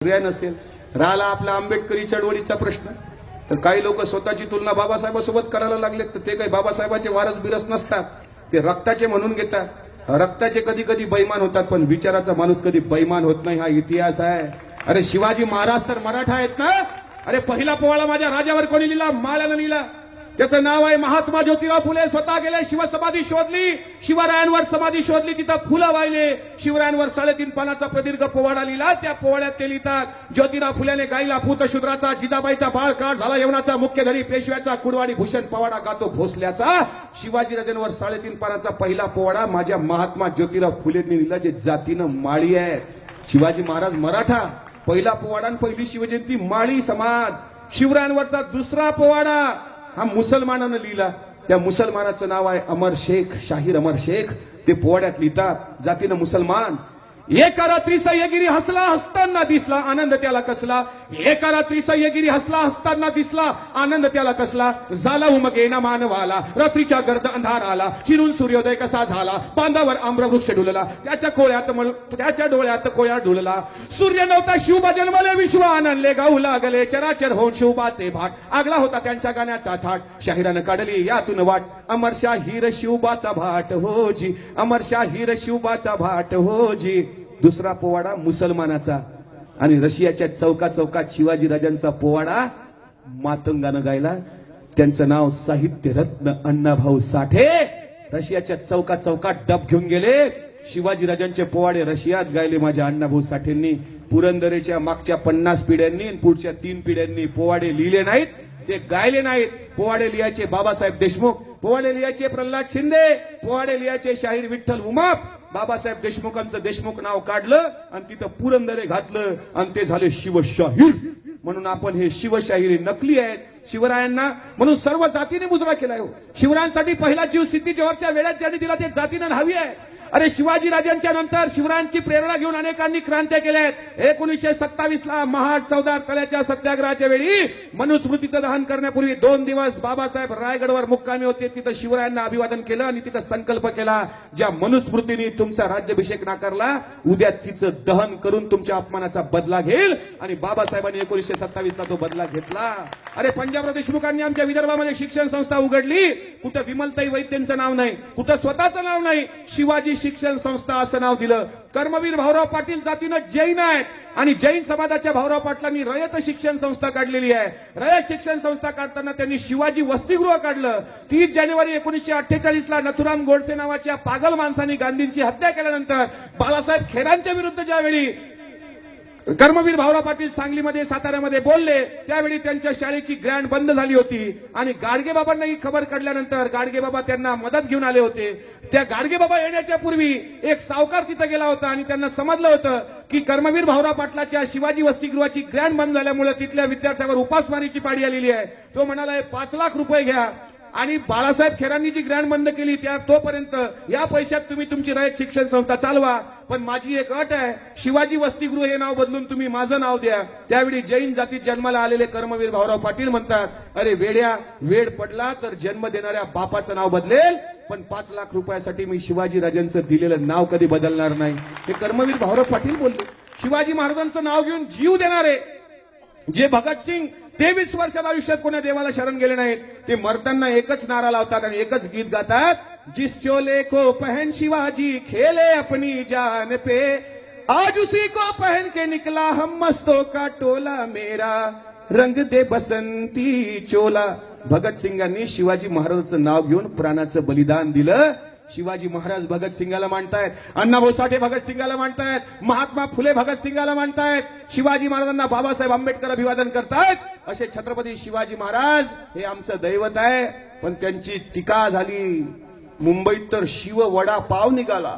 पर्याय नसेल. राहिला आपला आंबेडकरी चळवळीचा प्रश्न, तर काही लोक स्वतःची तुलना बाबासाहेबांसोबत करायला लागलेत. तर ते काही बाबासाहेबांचे वारस बिरस नसतात, ते रक्ताचे म्हणून घेतात. रक्ताचे कधी कधी बैमान होतात, पण विचाराचा माणूस कधी बैमान होत नाही, हा इतिहास आहे. अरे शिवाजी महाराज तर मराठा आहेत ना. अरे पहिला पोवाडा माझ्या राजावर कोणी लिहिला? माळ्यानं लिहिला. त्याचं नाव आहे महात्मा ज्योतिराव फुले. स्वतः गेले, शिवसमाधी शोधली, शिवरायांवर समाधी शोधली, तिथं फुलं वाहिले. शिवरायांवर 3.5 पानाचा प्रदीर्घ पोवाडा लिहिला. त्या पोवाड्यात ते लिहितात, ज्योतिराव फुल्याने गायला पूतशूद्राचा, जिजाबाईचा बाळ काळ झाला यवनाचा, मुख्यधरी पेशव्याचा, कुडवाडी भूषण पवाडा गातो भोसल्याचा. शिवाजीराजांवर 3.5 पानाचा पहिला पोवाडा माझ्या महात्मा ज्योतिराव फुलेंनी लिहिला, जे जातीनं माळी आहे. शिवाजी महाराज मराठा, पहिला पोवाडा आणि पहिली शिवजयंती माळी समाज. शिवरायांवरचा दुसरा पोवाडा हा मुसलमानानं लिहिला. त्या मुसलमानाचं नाव आहे अमर शेख, शाहीर अमर शेख. ते पोवाड्यात लिहितात, जातीनं मुसलमान. एका रात्री सह्यागिरी हसला, हसताना दिसला, आनंद त्याला कसला. एका रात्री सह्यागिरी हसला, हसताना दिसला, आनंद त्याला कसला. झाला उमगेना मानवाला, रात्रीच्या गर्द अंधार आला, चिरून सूर्योदय कसा झाला. बांधावर आम्रवृक्ष डुलला, त्याच्या डोळ्यात कोया डुलला. सूर्य नव्हता शिवबा जन्मले, विश्व आनंदले गाऊ लागले. चराचर होऊन शिवबाचे भाट, आगला होता त्यांच्या गाण्याचा थाट. शाहिरानं काढली यातून वाट, अमर शाहीर शिवबाचा भाट हो जी, अमर शाहीर शिवबाचा भाट हो जी. दुसरा पोवाडा मुसलमानाचा. आणि रशियाच्या चौका चौकात शिवाजी राजांचा पोवाडा मातंगानं गायला. त्यांचं नाव साहित्य रत्न अण्णाभाऊ साठे. रशियाच्या चौका चौकात डब घेऊन गेले. शिवाजी राजांचे पोवाडे रशियात गायले माझ्या अण्णाभाऊ साठेंनी. पुरंदरेच्या मागच्या 50 पिढ्यांनी आणि पुढच्या 3 पिढ्यांनी पोवाडे लिहिले नाहीत, ते गायले नाहीत. पोवाडे लिहायचे बाबासाहेब देशमुख, पोवाडे लिहायचे प्रल्हाद शिंदे, पोवाडे लिहायचे शाहीर विठ्ठल उमाप. बाबासाहेब देशमुखांचं देशमुख नाव काढलं आणि तिथं पुरंदरे घातलं आणि ते झाले शिवशाहीर. म्हणून आपण हे शिवशाहिरी नकली आहेत. शिवरायांना म्हणून सर्व जातीने मुजरा केलाय. शिवरायांसाठी पहिला जीव सिद्धी जोहरच्या वेळात ज्यांनी दिला ते जातीनं न्हावी आहे. अरे शिवाजी राजांच्या नंतर शिवरायांची प्रेरणा घेऊन अनेकांनी क्रांत्या केल्या आहेत. 1927 ला महाड 14 तळ्याच्या सत्याग्रहाच्या वेळी मनुस्मृतीचं दहन करण्यापूर्वी 2 दिवस बाबासाहेब रायगडवर मुक्कामी होते. तिथं शिवरायांना अभिवादन केलं आणि तिथं संकल्प केला, ज्या मनुस्मृतीने तुमचा राज्याभिषेक नाकारला, उद्या तिचं दहन करून तुमच्या अपमानाचा बदला घेईल. आणि बाबासाहेबांनी 1927 ला तो बदला घेतला. अरे पंजाबराव देशमुखांनी आमच्या विदर्भामध्ये शिक्षण संस्था उघडली. कुठं विमलताई वैद्यांचं नाव नाही, कुठं स्वतःचं नाव नाही, शिवाजी शिक्षण संस्था असं नाव दिलं. कर्मवीर भाऊराव पाटील जातीनं जैन आहेत आणि जैन समाजाच्या भाऊराव पाटलांनी रयत शिक्षण संस्था काढलेली आहे. रयत शिक्षण संस्था काढताना त्यांनी शिवाजी वसतिगृह काढलं. 30 जानेवारी 1948 ला नथुराम गोडसे नावाच्या पागल माणसाने गांधींची हत्या केल्यानंतर बाळासाहेब खेरांच्या विरुद्ध ज्यावेळी कर्मवीर भाऊराव पाटील सांगलीमध्ये साताऱ्यामध्ये बोलले, त्यावेळी त्यांच्या शाळेची ग्रँड बंद झाली होती. आणि गाडगेबाबांना ही खबर कळल्यानंतर गाडगेबाबा त्यांना मदत घेऊन आले होते. त्या गाडगेबाबा येण्याच्या पूर्वी एक सावकार तिथं गेला होता आणि त्यांना समजलं होतं की कर्मवीर भाऊराव पाटलाच्या शिवाजी वसतिगृहाची ग्रँड बंद झाल्यामुळे तिथल्या विद्यार्थ्यांवर उपासमारीची पाळी आलेली आहे. तो म्हणाला 5 लाख रुपये घ्या आणि बाळासाहेब खेरांनी जी ग्रँड बंद केली त्या तोपर्यंत या पैशात तुम्ही तुमची रयत शिक्षण संस्था चालवा, पण माझी एक अट आहे, शिवाजी वसतिगृह हे नाव बदलून तुम्ही माझं नाव द्या. त्यावेळी जैन जातीत जन्माला आलेले कर्मवीर भाऊराव पाटील म्हणतात, अरे वेड्या, वेड पडला तर जन्म देणाऱ्या बापाचं नाव बदलेल, पण 5 लाख रुपयासाठी मी शिवाजी राजांचं दिलेलं नाव कधी बदलणार नाही. हे कर्मवीर भाऊराव पाटील बोलले. शिवाजी महाराजांचं नाव घेऊन जीव देणारे जे भगतसिंग 23 वर्षात आयुष्यात कोणा देवाला शरण गेले नाहीत, ते मरताना एकच नारा लावतात आणि एकच गीत गातात, जिस चोले को पहन शिवाजी खेले अपनी जान पे, आज उसी को पहन के निकला हम मस्तों का टोला, मेरा रंग दे बसंती चोला. भगतसिंगांनी शिवाजी महाराजांचं नाव घेऊन प्राणाचं बलिदान दिलं. शिवाजी महाराज भगतसिंगाला मानतायत, अण्णाभाऊ साठे भगतसिंगाला मानतायत, महात्मा फुले भगतसिंगाला मानतायत, शिवाजी महाराजांना बाबासाहेब आंबेडकर अभिवादन करतायत. असे छत्रपती शिवाजी महाराज हे आमचं दैवत आहे. पण त्यांची टीका झाली. मुंबईत तर शिव वडा पाव निघाला,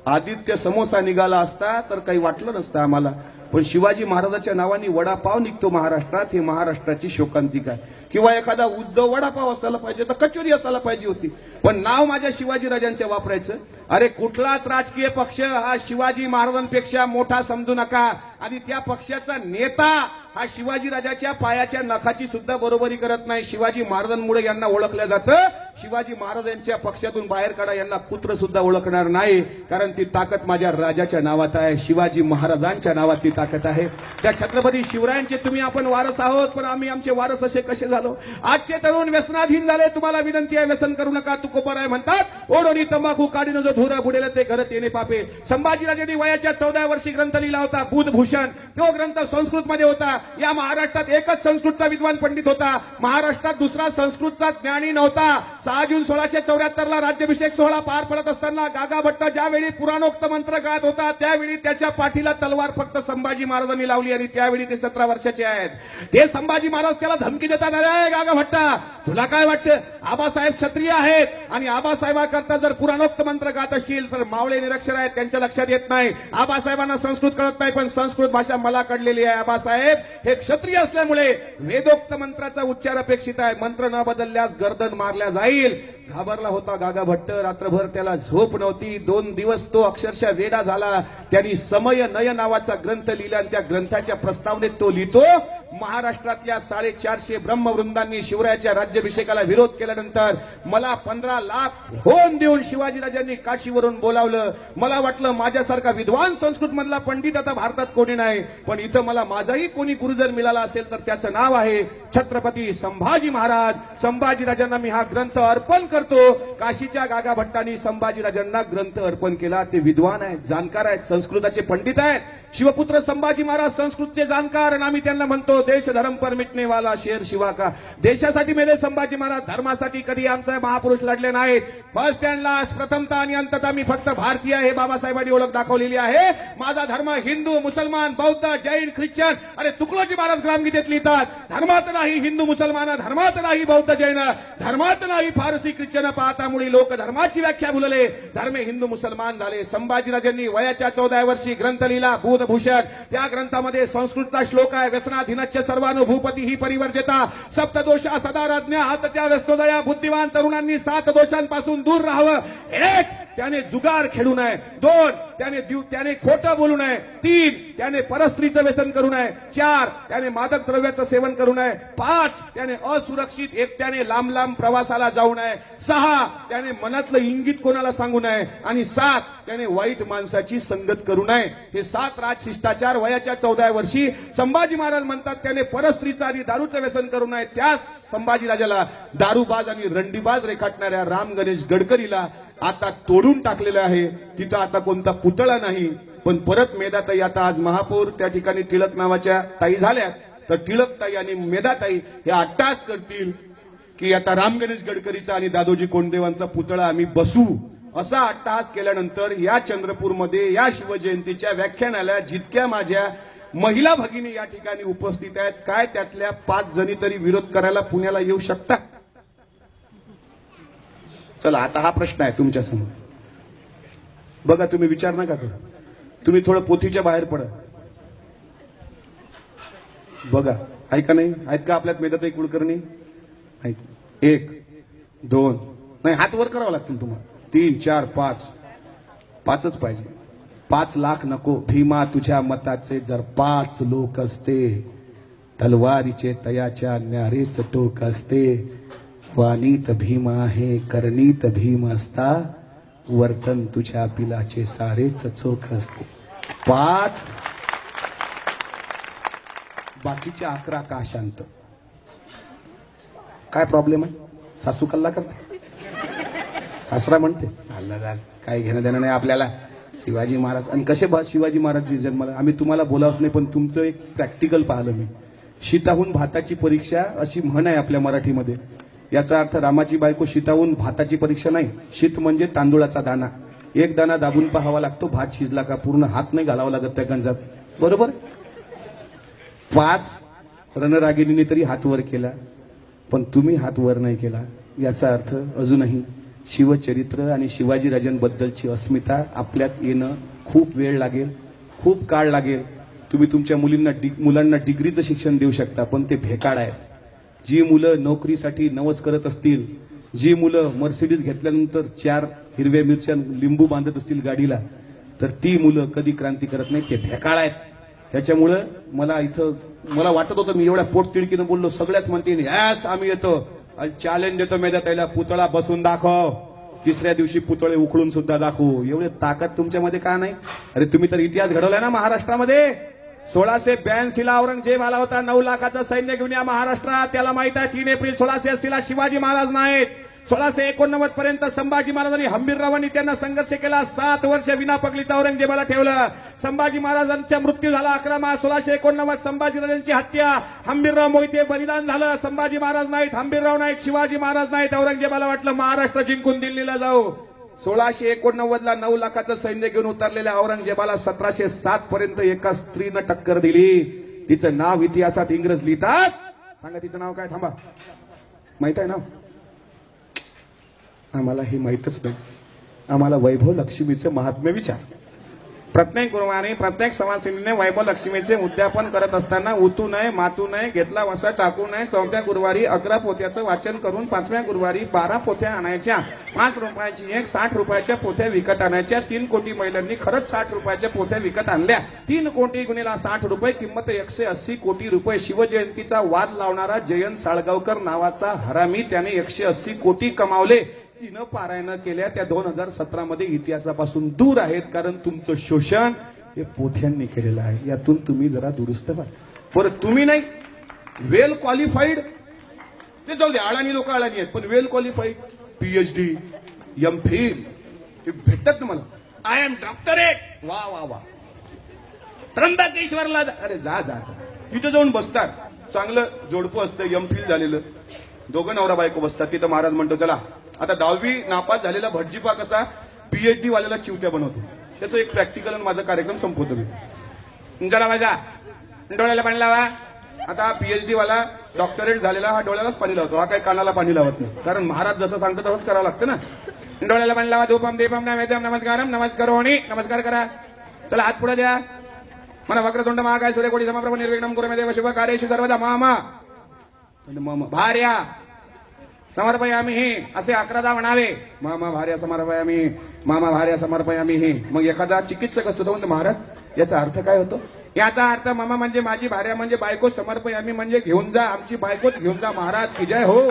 आदित्य समोसा निघाला असता तर काही वाटलं नसतं आम्हाला, पण शिवाजी महाराजांच्या नावाने वडापाव निघतो महाराष्ट्रात, हे महाराष्ट्राची शोकांतिका आहे. किंवा एखादा उद्धव वडापाव असायला पाहिजे, तर कचोरी असायला पाहिजे होती, पण नाव माझ्या शिवाजी राजांचे वापरायचं. अरे कुठलाच राजकीय पक्ष हा शिवाजी महाराजांपेक्षा मोठा समजू नका. आणि त्या पक्षाचा नेता हा शिवाजी राजाच्या पायाच्या नखाची सुद्धा बरोबरी करत नाही. शिवाजी महाराजांमुळे यांना ओळखलं जातं. शिवाजी महाराजांच्या पक्षातून बाहेर काढा, यांना कुत्र सुद्धा ओळखणार नाही, कारण ती ताकद माझ्या राजाच्या नावात आहे, शिवाजी महाराजांच्या नावात ती ताकद आहे. त्या छत्रपती शिवरायांचे तुम्ही आपण वारस आहोत, पण आम्ही आमचे वारस असे कसे झालो? आजचे तरुण व्यसनाधीन झाले. तुम्हाला विनंती आहे, व्यसन करू नका. तुकोबराय म्हणतात, ओढोनी तंबाखू काढीन जो धुरा बुडेल ते घरात येणे पापे. संभाजीराजांनी वयाच्या 14 वर्षी ग्रंथ लिहिला होता, बुधभूषण. तो ग्रंथ संस्कृत मध्ये होता. या महाराष्ट्रात एकच संस्कृतचा विद्वान पंडित होता. महाराष्ट्रात दुसरा संस्कृतचा ज्ञानी नव्हता. 6 जून 1674 ला राज्याभिषेक सोहळा पार पडत असताना गागा भट्ट ज्यावेळी पुराणोक्त मंत्र गात होता, त्यावेळी त्याच्या पाठीला तलवार फक्त संभाजी महाराजांनी लावली, आणि त्यावेळी ते 17 वर्षाचे आहेत. ते संभाजी महाराज त्याला धमकी देतात, अरे गागा भट्टा, तुला काय वाटतं? आबासाहेब क्षत्रिय आहेत, आणि आबासाहेबांकरता जर पुराणोक्त मंत्र गात असतील तर मावळे निरक्षर आहेत, त्यांच्या लक्षात येत नाही. आबासाहेबांना संस्कृत कळत नाही, पण संस्कृत भाषा मला कळलेली आहे. आबासाहेब हे क्षत्रिय असल्यामुळे वेदोक्त मंत्राचा उच्चार अपेक्षित आहे. मंत्र न बदलल्यास गर्दन मारल्या जाईल. घाबरला होता गागा भट्ट. रात्रभर त्याला झोप नव्हती. 2 दिवस तो अक्षरशः वेडा झाला. त्यांनी समय नय नावाचा ग्रंथ लिहिला, आणि त्या ग्रंथाच्या प्रस्तावनेत तो लिहितो, महाराष्ट्रातल्या 450 ब्रह्मवृंदांनी शिवरायाच्या राज्याभिषेकाला विरोध केल्यानंतर मला 15 लाख होन देऊन शिवाजीराजांनी काशीवरून बोलावलं. मला वाटलं माझ्यासारखा विद्वान संस्कृत मधला पंडित आता भारतात कोणी नाही, पण इथं मला माझाही कोणी गुरु जर मिळाला असेल तर त्याचं नाव आहे छत्रपती संभाजी महाराज. संभाजीराजांना मी हा ग्रंथ अर्पण करतो. काशीच्या गागा भट्टांनी संभाजीराजांना ग्रंथ अर्पण केला. ते विद्वान आहेत, जाणकार आहेत, संस्कृताचे पंडित आहेत. शिवपुत्र संभाजी महाराज संस्कृतचे जाणकार, आणि आम्ही त्यांना म्हणतो देश धर्म पर मिटने वाला शेर शिवा का. देशासाठी मेले संभाजी महाराज, धर्मासाठी कधी आमचे महापुरुष लढले नाहीत. फर्स्ट अँड लास्ट, प्रथमता आणि अंतता मी फक्त भारतीय हे बाबासाहेबांनी ओळख दाखवलेली आहे. माझा धर्म हिंदू, मुसलमान, बौद्ध, जैन, ख्रिश्चन. अरे तुकडोजी महाराज ग्रामगीतेत लिहितात, धर्मात नाही हिंदू मुसलमान, धर्मात नाही बौद्ध जैन, धर्मात नाही फारसी ख्रिश्चन. पाहतामुळे लोक धर्माची व्याख्या भुलले, धर्म हिंदू मुसलमान झाले. संभाजीराजांनी वयाच्या 14 वर्षी ग्रंथ लिहिला, बुधभूषण. त्या ग्रंथामध्ये संस्कृतचा श्लोक आहे, व्यसनाधीनच्च सर्वानुभूपती ही परिवर्जिता, सप्तदोषा सदाराज्ञा हातच्या व्यस्तोदया. बुद्धिवान तरुणांनी 7 दोषांपासून दूर राहावं. 1 त्याने जुगार खेळू नये. 2 त्याने खोटं बोलू नये. 3 त्याने परस्त्रीचं व्यसन करू नये. 4 त्याने मादक द्रव्याचं सेवन करू नये. 5 त्याने असुरक्षित एकट्याने लांब लांब प्रवासाला जाऊ नये. 6 त्याने मनातलं इंगित कोणाला सांगू नये. आणि 7 त्याने वाईट माणसाची संगत करू नये. हे 7 राजशिष्टाचार वयाच्या 14 वर्षी संभाजी महाराज म्हणतात. त्याने परस्त्रीचं आणि दारूचं व्यसन करू नये. त्या संभाजीराजाला दारूबाज आणि रंडीबाज रेखाटणाऱ्या राम गणेश गडकरीला आता तोडून टाकलेलं आहे. तिथं आता कोणता पुतळा नाही, पण परत मेधाताई आता आज महापौर त्या ठिकाणी टिळक नावाच्या ताई झाल्या, तर टिळकताई आणि मेधाताई हे अट्टास करतील की आता राम गणेश गडकरीचा आणि दादोजी कोंडदेवांचा पुतळा आम्ही बसू. असा अट्टाहास केल्यानंतर या चंद्रपूरमध्ये या शिवजयंतीच्या व्याख्यानाला जितक्या माझ्या महिला भगिनी या ठिकाणी उपस्थित आहेत, काय त्यातल्या 5 जणी तरी विरोध करायला पुण्याला येऊ शकता? चला आता हा प्रश्न आहे तुमच्या समोर. बघा, तुम्ही विचार नका करू. तुम्ही थोडं पोथीच्या बाहेर पडा. बघा, ऐका नाही आहेत का आपल्यात मेधाताई कुलकर्णी? 1 2 नाही, हात वर करावं लागतील तुम्हाला. 3 4 5 5च पाहिजे. 5 लाख नको. भीमा तुझ्या मताचे जर 5 लोक असते, तलवारीचे तयाच्या न्यारेच टोक असते. वाणीत भीम आहे, करणीत भीम असता, वर्तन तुझ्या पिलाचे सारेच चोख असते. 5 बाकीचे 11 का शांत? काय प्रॉब्लेम आहे? सासू कल्ला करते, सासरा म्हणते काय घेणं देणं नाही आपल्याला. शिवाजी महाराज आणि कसे शिवाजी महाराज जन्माला आम्ही तुम्हाला बोलावत नाही, पण तुमचं एक प्रॅक्टिकल पाहिलं मी. शीताहून भाताची परीक्षा अशी म्हण आहे आपल्या मराठीमध्ये. याचा अर्थ रामाची बायको शीताहून भाताची परीक्षा नाही. शीत म्हणजे तांदूळाचा दाना. 1 दाना दाबून पाहावा लागतो, भात शिजला का. पूर्ण हात नाही घालावा लागत त्या गंजात, बरोबर. 5 रणरागिणीने तरी हात वर केला, पण तुम्ही हात वर नाही केला. याचा अर्थ अजूनही शिवचरित्र आणि शिवाजीराजांबद्दलची अस्मिता आपल्यात येणं खूप वेळ लागेल, खूप काळ लागेल. तुम्ही तुमच्या मुलांना डिग्रीचं शिक्षण देऊ शकता, पण ते भेकाड आहे. जी मुलं नोकरीसाठी नवस करत असतील, जी मुलं मर्सिडीज घेतल्यानंतर 4 हिरव्या मिरच्या लिंबू बांधत असतील गाडीला, तर ती मुलं कधी क्रांती करत नाही. ते भेकाळ आहेत. त्याच्यामुळं मला वाटत होतं मी एवढ्या पोटतिडकीनं बोललो, सगळ्याच म्हणते यस आम्ही येतो. आणि चॅलेंज देतो मेदा त्याला, पुतळा बसून दाखव. तिसऱ्या दिवशी पुतळे उखळून सुद्धा दाखवू. एवढे ताकद तुमच्यामध्ये का नाही? अरे तुम्ही तर इतिहास घडवलाय ना महाराष्ट्रामध्ये. 1682 ला औरंगजेब आला होता, 9 लाखाचं सैन्य घेऊन या महाराष्ट्रात. त्याला माहित आहे 3 एप्रिल 1680 ला शिवाजी महाराज नाहीत. 1689 पर्यंत संभाजी महाराजांनी हंबीररावांनी त्यांना संघर्ष केला. 7 वर्ष विना पकलीत औरंगजेबाला ठेवलं. संभाजी महाराजांचा मृत्यू झाला 11 मार्च 1689. संभाजीराजांची हत्या, हंबीरराव मोहिते बलिदान झालं. संभाजी महाराज नाहीत, हंबीरराव नाहीत, शिवाजी महाराज नाहीत. औरंगजेबाला वाटलं महाराष्ट्र जिंकून दिल्लीला जाऊ. 1689 ला 9 लाखाचं सैन्य घेऊन उतरलेल्या औरंगजेबाला 1707 पर्यंत एका स्त्रीनं टक्कर दिली. तिचं नाव इतिहासात इंग्रज लिहितात. सांगा तिचं नाव काय? थांबा, माहित आहे ना? आम्हाला हे माहितच नाही. आम्हाला वैभव लक्ष्मीचं महात्म्य विचार. प्रत्येक गुरुवारी प्रत्येक समाजसेवीने वैभव लक्ष्मीचे उद्यापन करत असताना उतू नये, मातू नये, घेतला वसा टाकू नये. 4थ्या गुरुवारी 11 पोथ्याचं वाचन करून 5व्या गुरुवारी 12 पोथ्या आणायच्या. 5 रुपयाची एक 60 रुपयाच्या पोथ्या विकत आणायच्या. 3 कोटी महिलांनी खरंच 60 रुपयाच्या पोथ्या विकत आणल्या. 3 कोटी गुणिला 60 रुपये, किंमत 180 कोटी रुपये. शिवजयंतीचा वाद लावणारा जयंत साळगावकर नावाचा हरामी, त्याने 180 कोटी कमावले. तिनं पारायण केल्या त्या 2017 मध्ये इतिहासापासून दूर आहेत. कारण तुमचं शोषण हे पोथ्यांनी केलेलं आहे. यातून तुम्ही जरा दुरुस्त व्हा. परत तुम्ही नाही, वेल क्वालिफाईड, ते जाऊ दे, अडाणी लोक अडाणी आहेत, पण वेल क्वालिफाईड PhD MPhil हे भेटतात ना मला. आय एम डॉक्टरेट, वा वा वा. त्र्यंबकेश्वरला अरे जा जा जा, तिथं जाऊन बसतात. चांगलं जोडपं असतं, MPhil झालेलं, दोघं नवरा बायको बसतात तिथं. महाराज म्हणतो चला आता 10वी नापास झालेला भटजीपा कसा PhD वाल्याला चिवत्या बनवतो, त्याचं एक प्रॅक्टिकल आणि माझा कार्यक्रम संपवतो मी. चला माझा डोळ्याला पाणी लावा. आता PhD वाला डॉक्टरेट झालेला हा डोळ्यालाच पाणी लावतो, हा काही कानाला पाणी लावत नाही. कारण महाराज जसं सांगतो तसंच करावं लागतं ना. डोळ्याला पाणी लावा. धूपम दीपम नैवेद्यम नमस्कारम नमस्कारोणी, नमस्कार करा. चला हात पुढे द्या. मला वक्रतुंड महाकाय सूर्यकोटी समप्रभ निर्विघ्नं कुरु मे देव शुभ कार्येषु सर्वदा मामा भार्या समर्पयामी, असे 11दा म्हणावे. मामा भार्या समर्पयामी, मामा भार्या समर्पयामी. मग एखादा चिकित्सक असतो तो म्हणतो महाराज याचा अर्थ काय होतो? याचा अर्थ मामा म्हणजे माझी भार्या म्हणजे बायको, समर्पयामी म्हणजे घेऊन जा, आमची बायकोच घेऊन जा. महाराज की जय हो.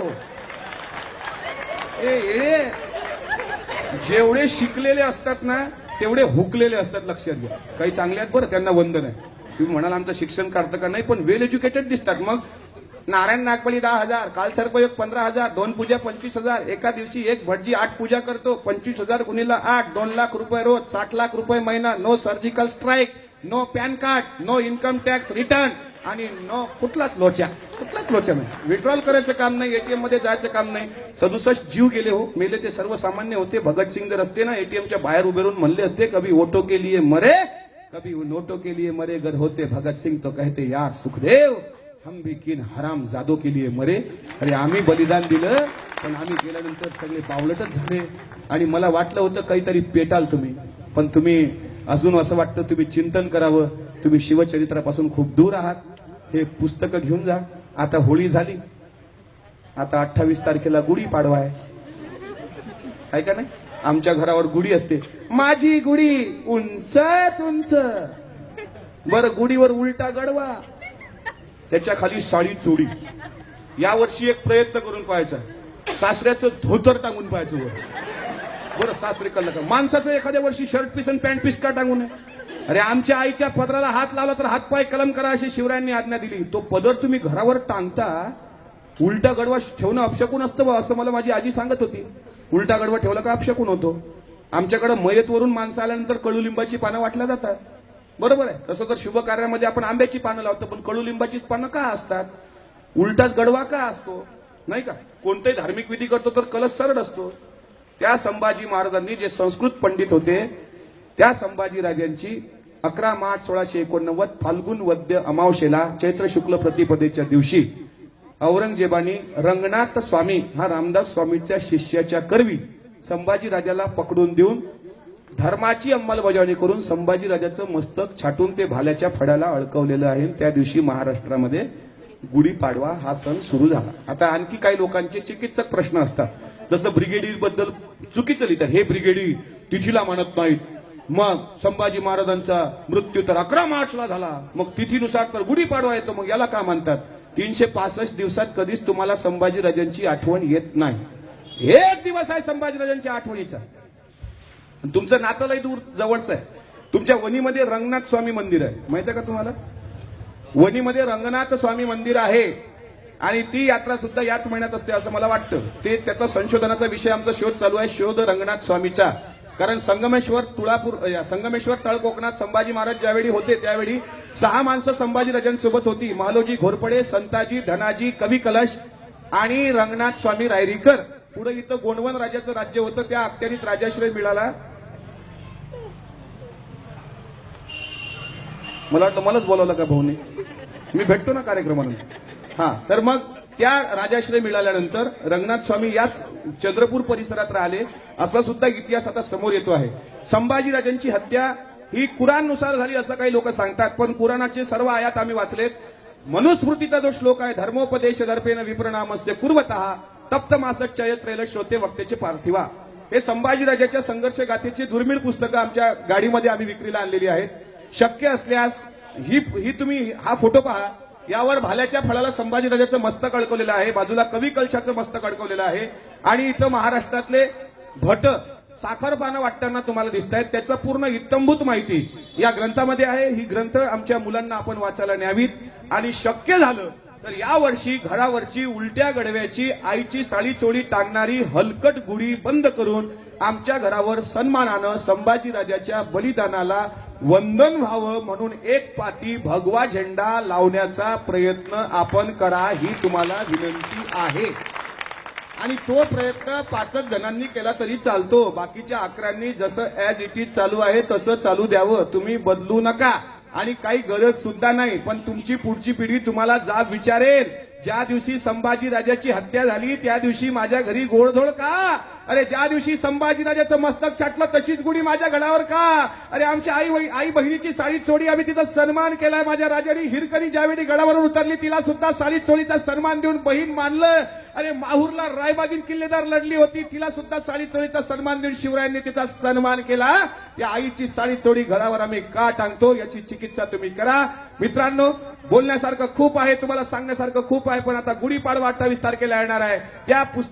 जेवढे शिकलेले असतात ना तेवढे हुकलेले असतात, लक्षात घ्या. काही चांगले आहेत बरं, त्यांना वंदन आहे. तुम्ही म्हणाल आमचं शिक्षण काढतं का? नाही, पण वेल एज्युकेटेड दिसतात. मग नारायण नागपली 10,000, काल सर्पयोग 15,000, 2 पूजा 25,000. एका दिवशी एक भटजी 8 पूजा करतो. 25,000 गुणिला 8, 2 लाख रुपये रोज, 60 लाख रुपये महिना. No surgical strike, no PAN card, no income tax return आणि नो कुठलाच लोचा नाही. विड्रॉल करायचं काम नाही, ATM मध्ये जायचं काम नाही. 67 जीव गेले हो, मेले ते सर्वसामान्य होते. भगतसिंग जर असते ना ATMच्या बाहेर उभे राहून म्हणले असते कभी वोटो के लिए मरे कभी नोटो के लिए मरे. गर होते भगतसिंग तो कहते यार सुखदेव हम भी किन हराम जादो के लिए मरे. अरे आम्ही बलिदान दिलं, पण आम्ही गेल्यानंतर सगळे बावलटच झाले. आणि मला वाटलं होतं काहीतरी पेटाल तुम्ही, पण तुम्ही अजून असं वाटतं तुम्ही चिंतन करावं. तुम्ही शिवचरित्रापासून खूप दूर आहात. हे पुस्तकं घेऊन जा. आता होळी झाली, आता 28 तारखेला गुढी पाडवा आहे का नाही? आमच्या घरावर गुढी असते. माझी गुढी उंचच उंच. बरं, गुढीवर उलटा गडवा, त्याच्या खाली साडी चोडी. यावर्षी एक प्रयत्न करून पाहायचा, सासऱ्याचं धोतर टांगून पाहायचं वर. बरं, सासरे कळलं का? माणसाचं एखाद्या वर्षी शर्ट पीस आणि पॅन्ट पीस का टांगू नये? अरे आमच्या आईच्या पदराला हात लावला तर हातपाय कलम करा अशी शिवरायांनी आज्ञा दिली. तो पदर तुम्ही घरावर टांगता, उलटा गडवा ठेवणं अपशकून असतं बा, असं मला माझी आजी सांगत होती. उलटा गडवा ठेवला का अपशकून होतो. आमच्याकडे मयतवरून माणसं आल्यानंतर कडुलिंबाची पानं वाटल्या जातात, बरोबर आहे. तसं तर शुभ कार्यामध्ये आपण आंब्याची पानं लावतो, पण कडुलिंबाचीच पानं का असतात? उलटाच गडवा का असतो? नाही का? कोणताही धार्मिक विधी करतो तर कलश सरळ असतो. त्या संभाजी महाराजांनी जे संस्कृत पंडित होते, त्या संभाजी राजांची 11 मार्च 1689 फाल्गुन वद्य अमावशेला चैत्र शुक्ल प्रतिपदेच्या दिवशी औरंगजेबाने रंगनाथ स्वामी हा रामदास स्वामीच्या शिष्याच्या करवी संभाजी राजाला पकडून देऊन धर्माची अंमलबजावणी करून संभाजी राजाचं मस्तक छाटून ते भाल्याच्या फड्याला अडकवलेलं आहे. त्या दिवशी महाराष्ट्रामध्ये गुढीपाडवा हा सण सुरू झाला. आता आणखी काही लोकांचे चिकित्सक प्रश्न असतात. जसं ब्रिगेडियर बद्दल चुकीचं लिहितात, हे ब्रिगेडी तिथीला मानत नाहीत. मग संभाजी महाराजांचा मृत्यू तर 11 मार्चला झाला, मग तिथीनुसार तर गुढीपाडवा येतो, मग याला का मानतात? 365 दिवसात कधीच तुम्हाला संभाजीराजांची आठवण येत नाही. एक दिवस आहे संभाजीराजांच्या आठवणीचा. तुमचं नातं लय दूर जवळचं आहे. तुमच्या वणीमध्ये रंगनाथ स्वामी मंदिर आहे, माहिती आहे का तुम्हाला? वणीमध्ये रंगनाथ स्वामी मंदिर आहे आणि ती यात्रा सुद्धा याच महिन्यात असते असं मला वाटतं. ते त्याचा संशोधनाचा विषय आमचा शोध चालू आहे, शोध रंगनाथ स्वामीचा. कारण संगमेश्वर तळ कोकणात संभाजी महाराज ज्यावेळी होते त्यावेळी 6 माणसं संभाजीराजांसोबत होती. महालोजी घोरपडे, संताजी, धनाजी, कवी कलश आणि रंगनाथ स्वामी रायरीकर. पुढे इथं गोंडवन राजाचं राज्य होतं, त्या अखत्यारीत राजाश्रय मिळाला. मला वाटलं मलाच बोलावलं का भाऊने, मी भेटतो ना कार्यक्रमानंतर. हा, तर मग त्या राजाश्रय मिळाल्यानंतर रंगनाथ स्वामी याच चंद्रपूर परिसरात राहिले असा सुद्धा इतिहास आता समोर येतो आहे. संभाजीराजांची हत्या ही कुराणनुसार झाली असं काही लोक सांगतात, पण कुराणाचे सर्व आयात आम्ही वाचलेत. मनुस्मृतीचा जो श्लोक आहे, धर्मोपदेश दर्पेन विप्रनामस्य कुर्वतः तप्त मासच्चयत्रेल श्रोते वक्तेचे पार्थिवा, हे संभाजीराजाच्या संघर्ष गाथेची दुर्मिळ पुस्तकं आमच्या गाडीमध्ये आम्ही विक्रीला आणलेली आहेत. शक्य असल्यास ही तुम्ही हा फोटो पहा. यावर भाल्याच्या फळाला संभाजीराजाचं मस्तक अडकवलेलं आहे, बाजूला कवी कलशाचं मस्तक अडकवलेलं आहे आणि इथं महाराष्ट्रातले भट साखर पानं वाटताना तुम्हाला दिसत आहेत. त्याचा पूर्ण इत्तंभूत माहिती या ग्रंथामध्ये आहे. ही ग्रंथ आमच्या मुलांना आपण वाचायला न्यावीत आणि शक्य झालं तर यावर्षी घरावरची उलट्या गडव्याची आईची साडी चोळी टांगणारी हलकट गुढी बंद करून आमच्या घरावर सन्मानानं संभाजीराजाच्या बलिदानाला वंदन व्हावं म्हणून एक पाती भगवा झेंडा लावण्याचा प्रयत्न आपण करा, ही तुम्हाला विनंती आहे. आणि तो प्रयत्न 5 जणांनी केला तरी चालतो. बाकीच्या 11नी जसं ऍज इट इज चालू आहे तसं चालू द्यावं, तुम्ही बदलू नका आणि काही गरज सुद्धा नाही. पण तुमची पुढची पिढी तुम्हाला जाब विचारेल, ज्या दिवशी संभाजीराजाची हत्या झाली त्या दिवशी माझ्या घरी गोडधोड का? अरे ज्या दिवशी संभाजीराजाचं मस्तक छाटलं तशीच गुढी माझ्या गळावर का? अरे आमच्या आई बहिणीची साडी चोळी आम्ही तिचा सन्मान केलाय. माझ्या राजाने हिरकणी ज्यावेळी गळावरून उतरली तिला सुद्धा साडी चोळीचा सन्मान देऊन बहीण मानलं. अरे माहूरला रायबागीन किल्लेदार लढली होती, तिला सुद्धा साडी चोळीचा सन्मान देऊन शिवरायांनी तिचा सन्मान केला. त्या आईची साडी चोळी घरावर आम्ही का टांगतो याची चिकित्सा तुम्ही करा. मित्रांनो, बोलण्यासारखं खूप आहे, तुम्हाला सांगण्यासारखं खूप आहे, पण आता गुढीपाडवा 28 तारखेला येणार आहे.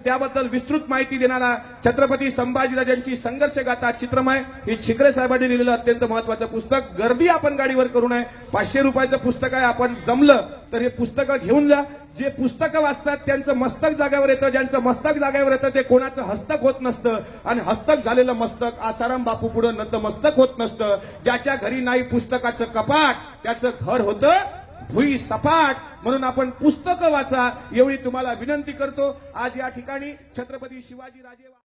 त्याबद्दल विस्तृत माहिती देणारा छत्रपती संभाजीराजांची संघर्ष गाथा चित्रमय ही शिखरे साहेबांनी लिहिलेलं अत्यंत महत्वाचं पुस्तक. गर्दी आपण गाडीवर करू नये. 500 रुपयाचं पुस्तक आहे. आपण जमलं तर हे पुस्तकं घेऊन जा. जे पुस्तकं वाचतात त्यांचं मस्तक जागेवर येतं, ज्यांचं मस्तक जागेवर येतं ते कोणाचं हस्तक होत नसतं आणि हस्तक झालेलं मस्तक आसाराम बापू पुढे नतमस्तक होत नसतं. ज्याच्या घरी नाही पुस्तकाचं कपाट त्याचं घर होतं भुई सपाट. म्हणून आपण पुस्तकं वाचा एवढी तुम्हाला विनंती करतो. आज या ठिकाणी छत्रपती शिवाजी राजे